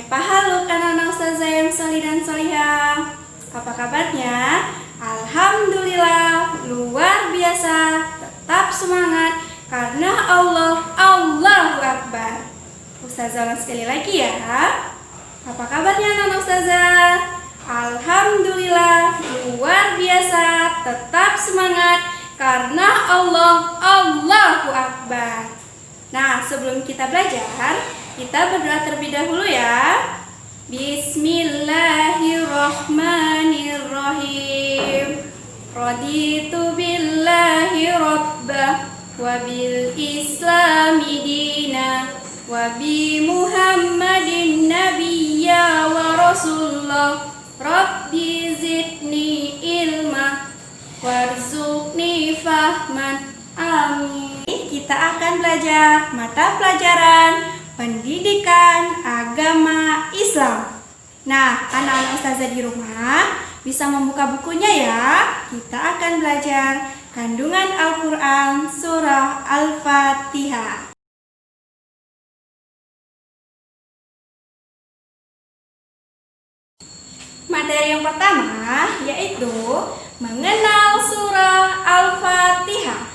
Hai pahaluk anak-anak ustazah yang solih dan solihah. Apa kabarnya? Alhamdulillah, luar biasa. Tetap semangat karena Allah, Allahu Akbar. Ustazah ulang sekali lagi ya. Apa kabarnya anak-anak ustazah? Alhamdulillah, luar biasa. Tetap semangat karena Allah, Allahu Akbar. Nah, sebelum kita belajar, kita berdoa terlebih dahulu ya. Bismillahirrahmanirrahim. Raditu billahi rabbah wa bil islami dina wa bi Muhammadin nabiyya wa rasulullah. Rabbi zidni ilma warzuqni fahman. Amin. Kita akan belajar mata pelajaran pendidikan agama Islam. Nah, anak-anak ustazah di rumah bisa membuka bukunya ya. Kita akan belajar kandungan Al-Quran surah Al-Fatihah. Materi yang pertama yaitu mengenal surah Al-Fatihah.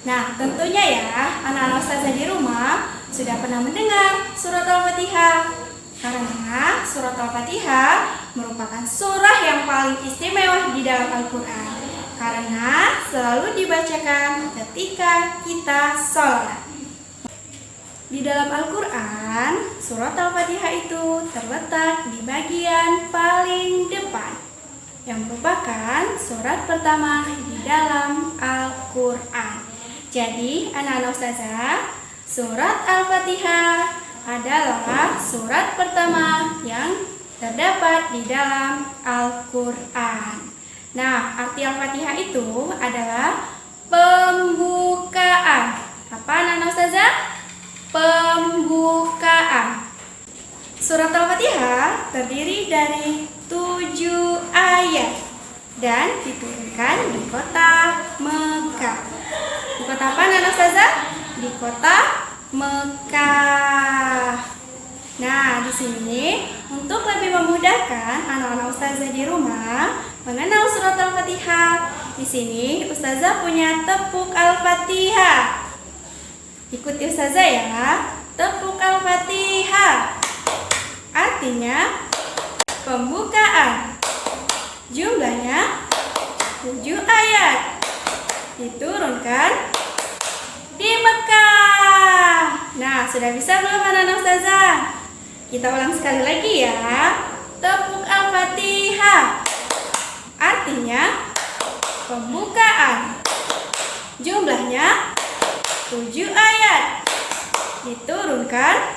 Nah, tentunya ya, anak-anak ustazah di rumah sudah pernah mendengar surat Al-Fatihah. Karena surat Al-Fatihah merupakan surah yang paling istimewa di dalam Al-Quran. Karena selalu dibacakan ketika kita sholat. Di dalam Al-Quran, surat Al-Fatihah itu terletak di bagian paling depan, yang merupakan surat pertama di dalam Al-Quran. Jadi, anak-anak ustazah, surat Al-Fatihah adalah surat pertama yang terdapat di dalam Al-Quran. Nah, arti Al-Fatihah itu adalah pembukaan. Apa anak-anak ustazah? Pembukaan. Surat Al-Fatihah terdiri dari 7 ayat dan diturunkan di kota Mekah. Di kota apa anak ustazah? Di kota Mekah. Nah, di sini untuk lebih memudahkan anak-anak ustazah di rumah mengenal surat Al-Fatihah, di sini ustazah punya tepuk Al-Fatihah. Ikuti ustazah ya. Tepuk Al-Fatihah artinya pembukaan. Jumlahnya 7 ayat. Diturunkan di Mekah. Nah, sudah bisa belum anak-anak ustazah? Kita ulang sekali lagi ya. Tepuk Al-Fatihah artinya pembukaan. Jumlahnya 7 ayat. Diturunkan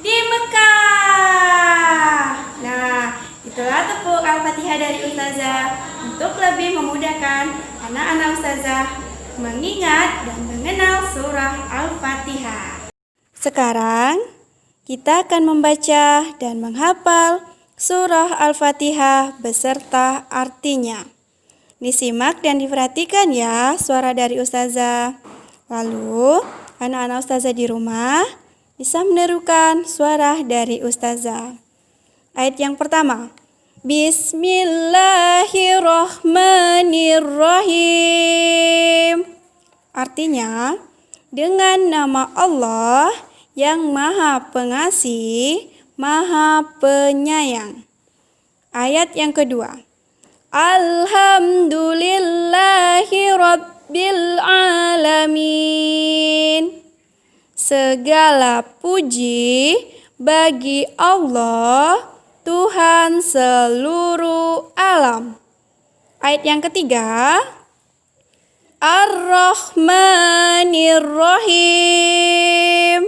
di Mekah. Nah, itulah tepuk Al-Fatihah dari ustazah untuk lebih memudahkan anak-anak ustazah mengingat dan mengenal surah Al-Fatihah. Sekarang kita akan membaca dan menghafal surah Al-Fatihah beserta artinya. Disimak dan diperhatikan ya suara dari ustazah. Lalu anak-anak ustazah di rumah bisa menirukan suara dari ustazah. Ayat yang pertama. Bismillahirrahmanirrahim. Artinya, dengan nama Allah yang Maha Pengasih, Maha Penyayang. Ayat yang kedua. Alhamdulillahi Rabbil Alamin. Segala puji bagi Allah, Tuhan seluruh alam. Ayat yang ketiga. Ar-Rahmanir-Rahim.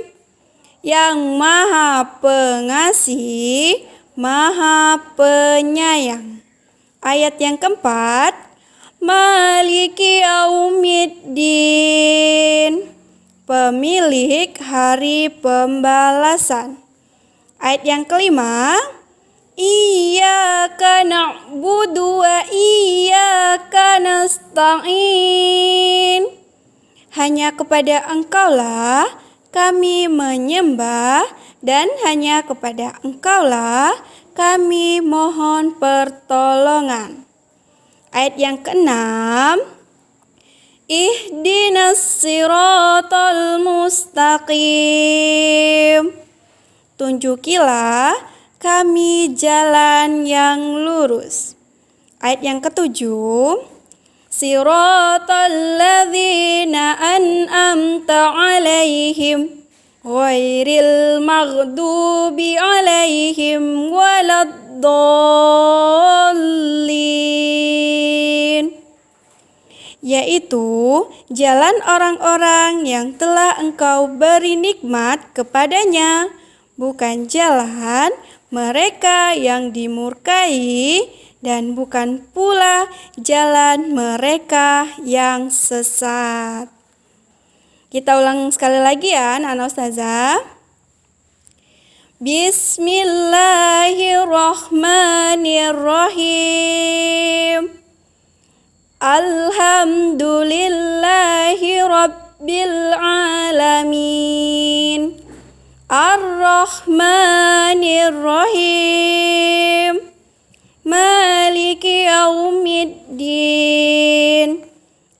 Yang Maha Pengasih, Maha Penyayang. Ayat yang keempat. Maliki Yaumiddin. Pemilik hari pembalasan. Ayat yang kelima. Iyyaka na'budu wa iyyaka nasta'in. Hanya kepada Engkaulah kami menyembah dan hanya kepada Engkaulah kami mohon pertolongan. Ayat yang ke-6, Ihdinas siratal mustaqim. Tunjukilah kami jalan yang lurus. Ayat yang ke-7, Siratal ladzina an'amta 'alaihim ghairil maghdubi 'alaihim waladdallin. Yaitu jalan orang-orang yang telah Engkau beri nikmat kepadanya, bukan jalan mereka yang dimurkai dan bukan pula jalan mereka yang sesat. Kita ulang sekali lagi ya, anak ustazah. Bismillahirrahmanirrahim. Alhamdulillahi rabbil alamin. Ar-Rahmanir-Rahim. Maliki yaumiddin.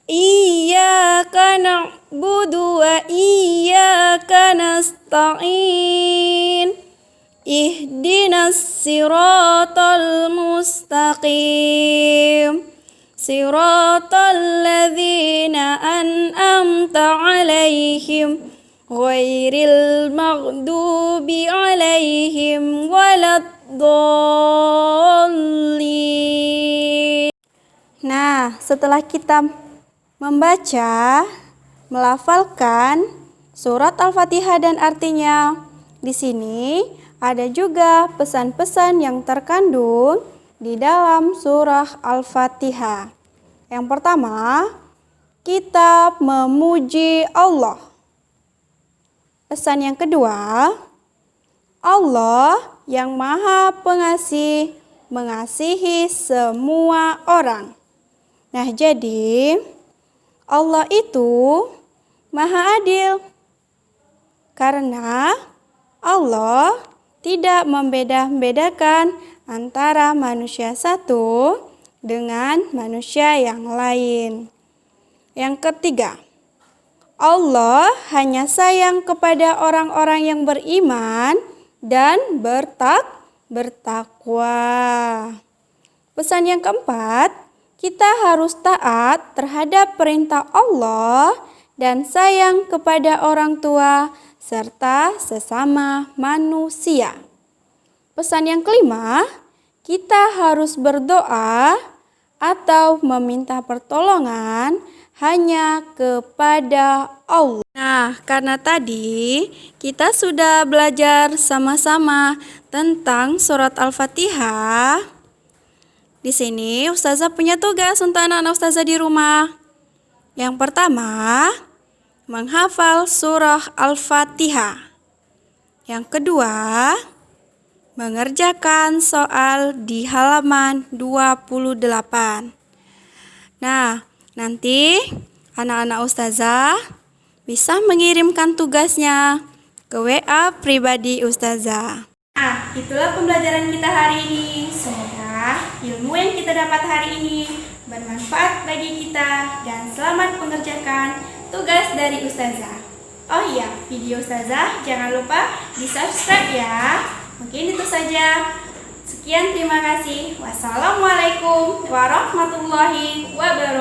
Iyyaka na'budu wa iyyaka nasta'in. Ihdinas siratal mustaqim. Siratal ladzina an'amta 'alaihim ghairil maghdubi 'alaihim waladdallin. Nah, setelah kita membaca, melafalkan surat Al-Fatihah dan artinya, di sini ada juga pesan-pesan yang terkandung di dalam surah Al-Fatihah. Yang pertama, kita memuji Allah. Pesan yang kedua, Allah yang Maha Pengasih mengasihi semua orang. Nah, jadi Allah itu Maha Adil karena Allah tidak membeda-bedakan antara manusia satu dengan manusia yang lain. Yang ketiga, Allah hanya sayang kepada orang-orang yang beriman dan bertakwa. Pesan yang keempat, kita harus taat terhadap perintah Allah dan sayang kepada orang tua serta sesama manusia. Pesan yang kelima, kita harus berdoa atau meminta pertolongan hanya kepada Allah. Nah, karena tadi kita sudah belajar sama-sama tentang surat Al-Fatihah. Di sini ustazah punya tugas untuk anak-anak ustazah di rumah. Yang pertama, menghafal surah Al-Fatihah. Yang kedua, mengerjakan soal di halaman 28. Nah, nanti anak-anak ustazah bisa mengirimkan tugasnya ke WA pribadi ustazah. Itulah pembelajaran kita hari ini. Semoga ilmu yang kita dapat hari ini bermanfaat bagi kita dan selamat mengerjakan tugas dari ustazah. Oh iya, video ustazah jangan lupa di-subscribe ya. Mungkin itu saja. Sekian, terima kasih. Wassalamualaikum warahmatullahi wabarakatuh.